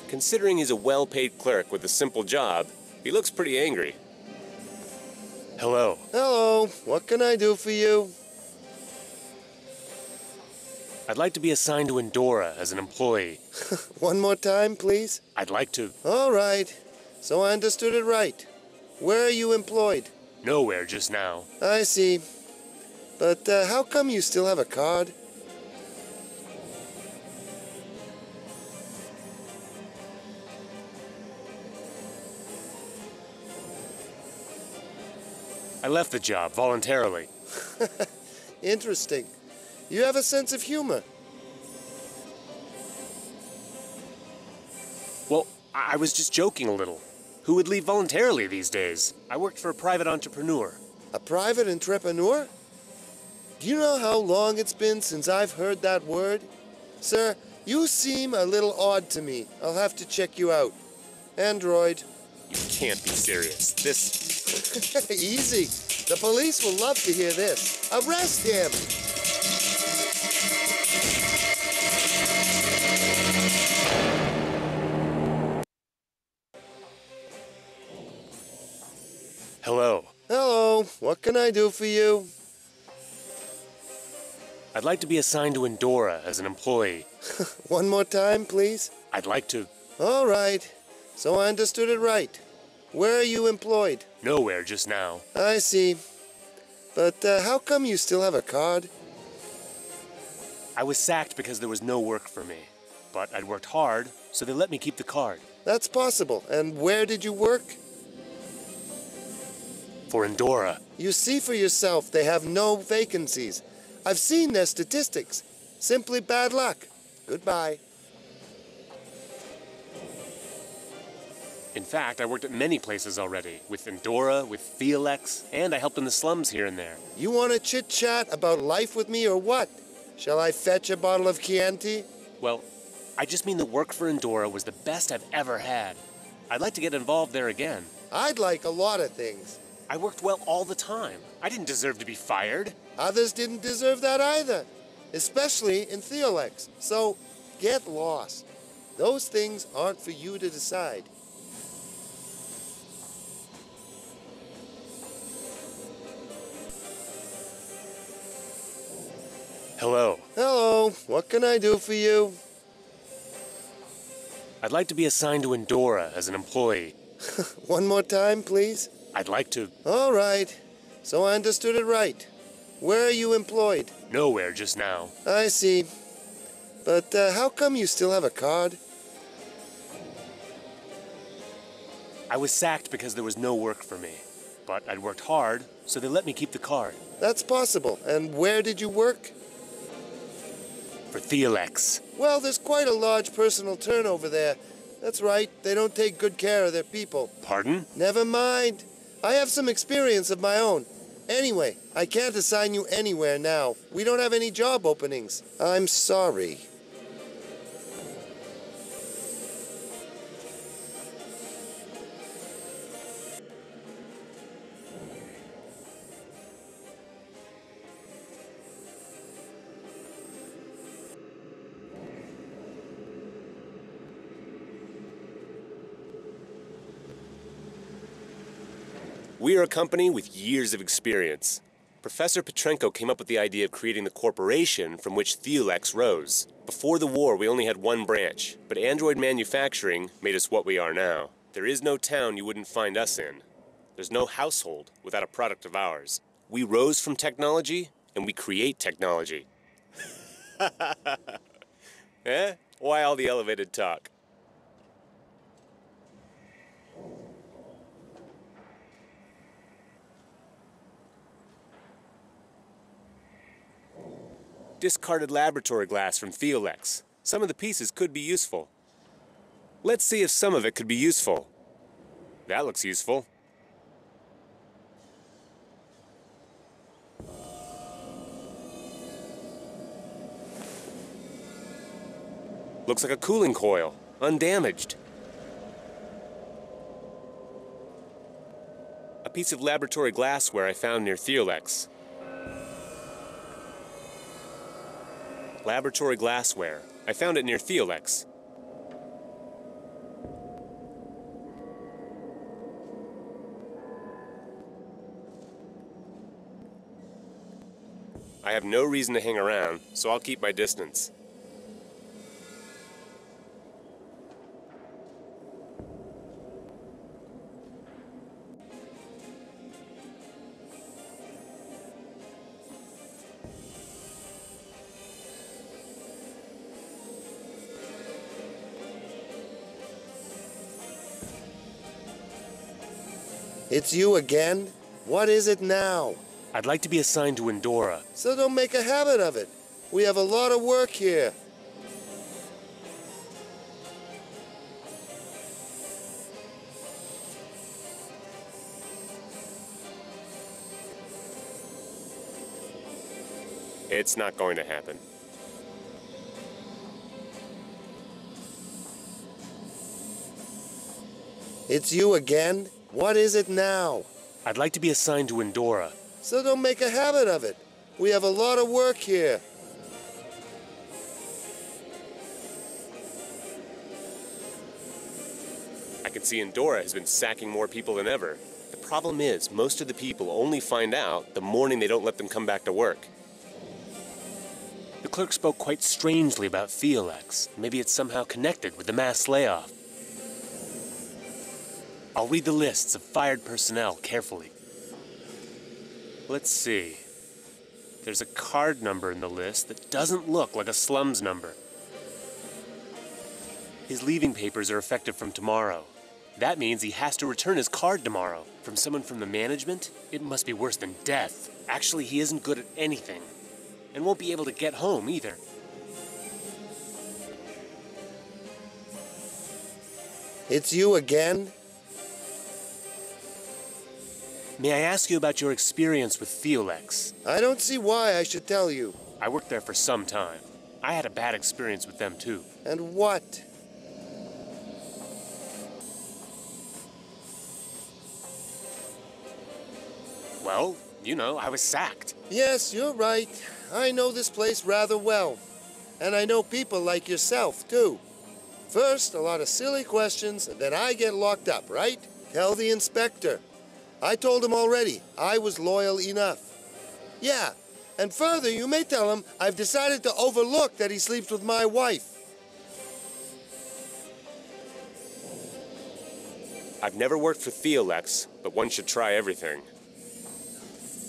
Considering he's a well-paid clerk with a simple job, he looks pretty angry. Hello. Hello, what can I do for you? I'd like to be assigned to Endora as an employee. One more time, please. I'd like to... All right, so I understood it right. Where are you employed? Nowhere just now. I see. But how come you still have a card? I left the job voluntarily. Interesting. You have a sense of humor. Well, I was just joking a little. Who would leave voluntarily these days? I worked for a private entrepreneur. A private entrepreneur? Do you know how long it's been since I've heard that word? Sir, you seem a little odd to me. I'll have to check you out. Android. You can't be serious. This... Easy. The police will love to hear this. Arrest him! Hello. Hello, what can I do for you? I'd like to be assigned to Endora as an employee. One more time, please. I'd like to... All right, so I understood it right. Where are you employed? Nowhere just now. I see. But how come you still have a card? I was sacked because there was no work for me. But I'd worked hard, so they let me keep the card. That's possible. And where did you work? For Endora. You see for yourself, they have no vacancies. I've seen their statistics. Simply bad luck. Goodbye. In fact, I worked at many places already. With Endora, with Theolex, and I helped in the slums here and there. You want to chit-chat about life with me or what? Shall I fetch a bottle of Chianti? Well, I just mean the work for Endora was the best I've ever had. I'd like to get involved there again. I'd like a lot of things. I worked well all the time. I didn't deserve to be fired. Others didn't deserve that either, especially in Theolex. So, get lost. Those things aren't for you to decide. Hello. Hello, what can I do for you? I'd like to be assigned to Endora as an employee. One more time, please. I'd like to... All right, so I understood it right. Where are you employed? Nowhere just now. I see. But how come you still have a card? I was sacked because there was no work for me. But I'd worked hard, so they let me keep the card. That's possible. And where did you work? For Theolex. Well, there's quite a large personal turnover there. That's right, they don't take good care of their people. Pardon? Never mind. I have some experience of my own. Anyway, I can't assign you anywhere now. We don't have any job openings. I'm sorry. We are a company with years of experience. Professor Petrenko came up with the idea of creating the corporation from which Theolex rose. Before the war, we only had one branch, but Android manufacturing made us what we are now. There is no town you wouldn't find us in. There's no household without a product of ours. We rose from technology, and we create technology. Eh? Why all the elevated talk? Discarded laboratory glass from Theolex. Some of the pieces could be useful. Let's see if some of it could be useful. That looks useful. Looks like a cooling coil, undamaged. A piece of laboratory glassware I found near Theolex. Laboratory glassware. I found it near Theolex. I have no reason to hang around, so I'll keep my distance. It's you again? What is it now? I'd like to be assigned to Endora. So don't make a habit of it. We have a lot of work here. It's not going to happen. It's you again? What is it now? I'd like to be assigned to Endora. So don't make a habit of it. We have a lot of work here. I can see Endora has been sacking more people than ever. The problem is, most of the people only find out the morning they don't let them come back to work. The clerk spoke quite strangely about Theolex. Maybe it's somehow connected with the mass layoff. I'll read the lists of fired personnel carefully. Let's see. There's a card number in the list that doesn't look like a slums number. His leaving papers are effective from tomorrow. That means he has to return his card tomorrow. From someone from the management? It must be worse than death. Actually, he isn't good at anything. And won't be able to get home either. It's you again? May I ask you about your experience with Theolex? I don't see why I should tell you. I worked there for some time. I had a bad experience with them too. And what? Well, you know, I was sacked. Yes, you're right. I know this place rather well. And I know people like yourself, too. First, a lot of silly questions, and then I get locked up, right? Tell the inspector. I told him already I was loyal enough. Yeah, and further, you may tell him I've decided to overlook that he sleeps with my wife. I've never worked for Theolex, but one should try everything.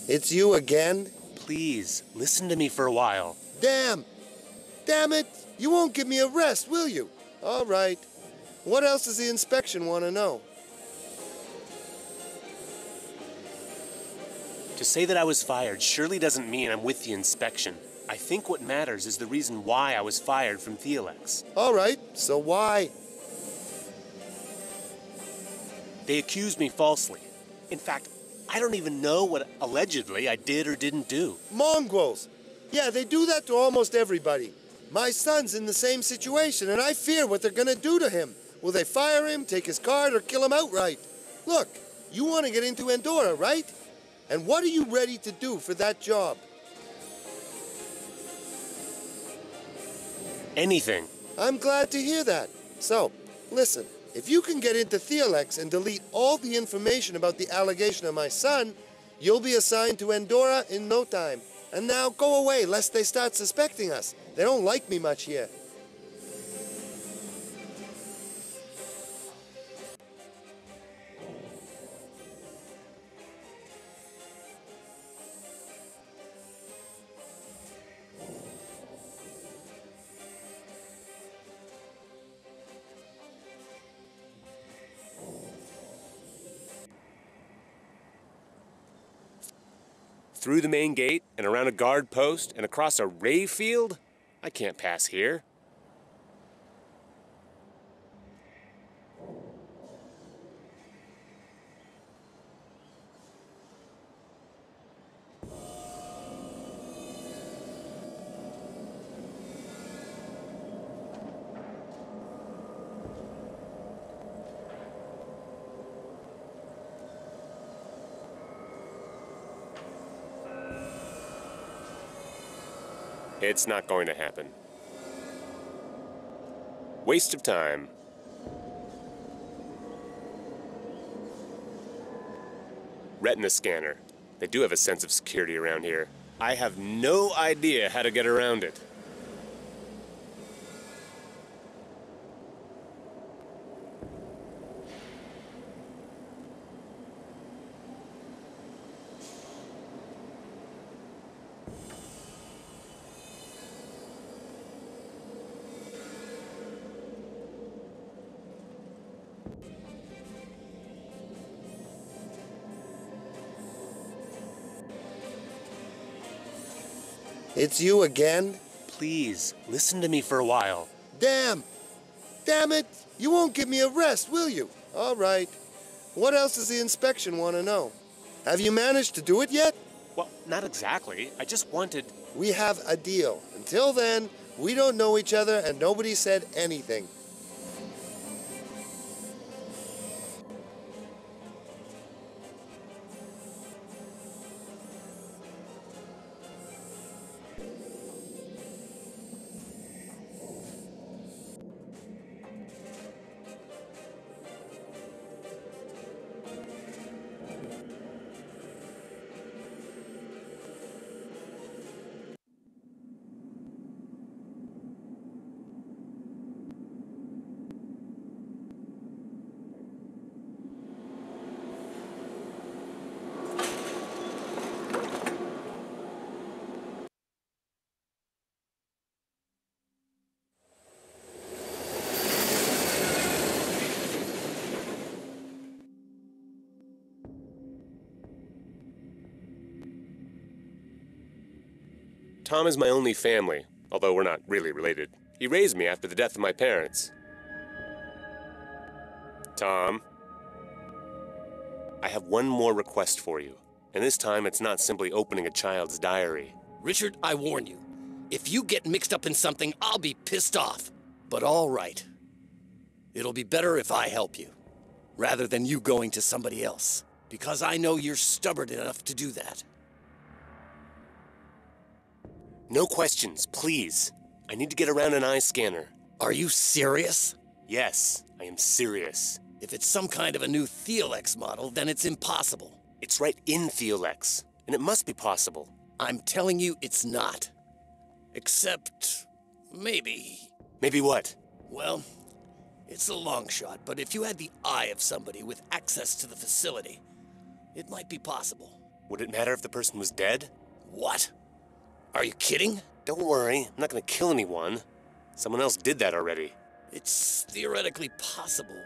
It's you again? Please, listen to me for a while. Damn! Damn it! You won't give me a rest, will you? All right. What else does the inspection want to know? To say that I was fired surely doesn't mean I'm with the inspection. I think what matters is the reason why I was fired from Theolex. All right, so why? They accused me falsely. In fact, I don't even know what allegedly I did or didn't do. Mongrels! Yeah, they do that to almost everybody. My son's in the same situation, and I fear what they're gonna do to him. Will they fire him, take his card, or kill him outright? Look, you want to get into Endora, right? And what are you ready to do for that job? Anything. I'm glad to hear that. So, listen, if you can get into Theolex and delete all the information about the allegation of my son, you'll be assigned to Endora in no time. And now go away, lest they start suspecting us. They don't like me much here. Through the main gate and around a guard post and across a ray field? I can't pass here. It's not going to happen. Waste of time. Retina scanner. They do have a sense of security around here. I have no idea how to get around it. It's you again? Please, listen to me for a while. Damn! Damn it! You won't give me a rest, will you? All right. What else does the inspection want to know? Have you managed to do it yet? Well, not exactly. I just wanted... We have a deal. Until then, we don't know each other and nobody said anything. Tom is my only family, although we're not really related. He raised me after the death of my parents. Tom, I have one more request for you, and this time it's not simply opening a child's diary. Richard, I warn you. If you get mixed up in something, I'll be pissed off. But all right. It'll be better if I help you, rather than you going to somebody else. Because I know you're stubborn enough to do that. No questions, please. I need to get around an eye scanner. Are you serious? Yes, I am serious. If it's some kind of a new Theolex model, then it's impossible. It's right in Theolex, and it must be possible. I'm telling you it's not. Except, maybe. Maybe what? Well, it's a long shot, but if you had the eye of somebody with access to the facility, it might be possible. Would it matter if the person was dead? What? Are you kidding? Don't worry, I'm not gonna kill anyone. Someone else did that already. It's theoretically possible.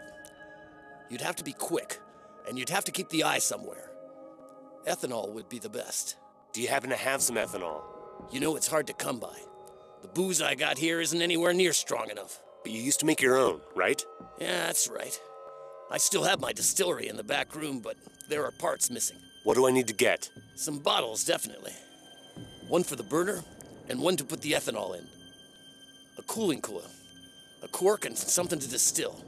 You'd have to be quick, and you'd have to keep the eye somewhere. Ethanol would be the best. Do you happen to have some ethanol? You know it's hard to come by. The booze I got here isn't anywhere near strong enough. But you used to make your own, right? Yeah, that's right. I still have my distillery in the back room, but there are parts missing. What do I need to get? Some bottles, definitely. One for the burner, and one to put the ethanol in. A cooling coil, a cork, and something to distill.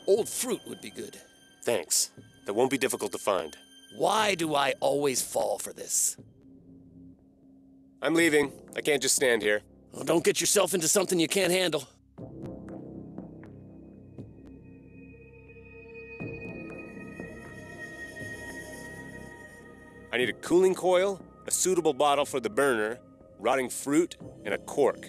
Old fruit would be good. Thanks. That won't be difficult to find. Why do I always fall for this? I'm leaving. I can't just stand here. Well, don't get yourself into something you can't handle. I need a cooling coil, a suitable bottle for the burner, rotting fruit, and a cork.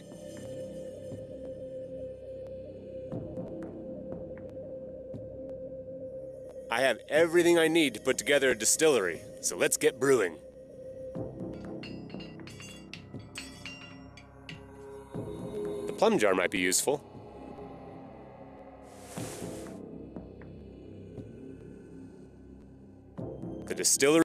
I have everything I need to put together a distillery, so let's get brewing. The plum jar might be useful. The distillery